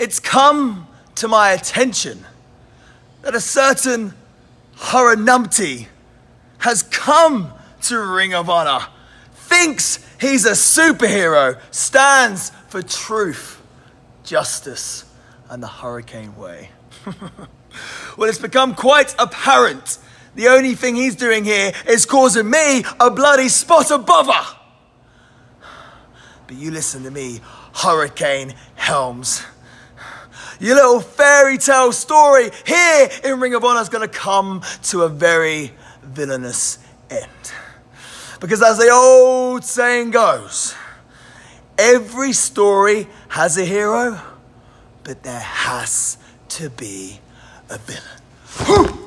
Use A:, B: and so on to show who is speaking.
A: It's come to my attention that a certain Haranumpty has come to Ring of Honor, thinks he's a superhero, stands for truth, justice, and the Hurricane Way. Well, it's become quite apparent the only thing he's doing here is causing me a bloody spot of bother. But you listen to me, Hurricane Helms. Your little fairy tale story here in Ring of Honor is going to come to a very villainous end. Because as the old saying goes, every story has a hero, but there has to be a villain.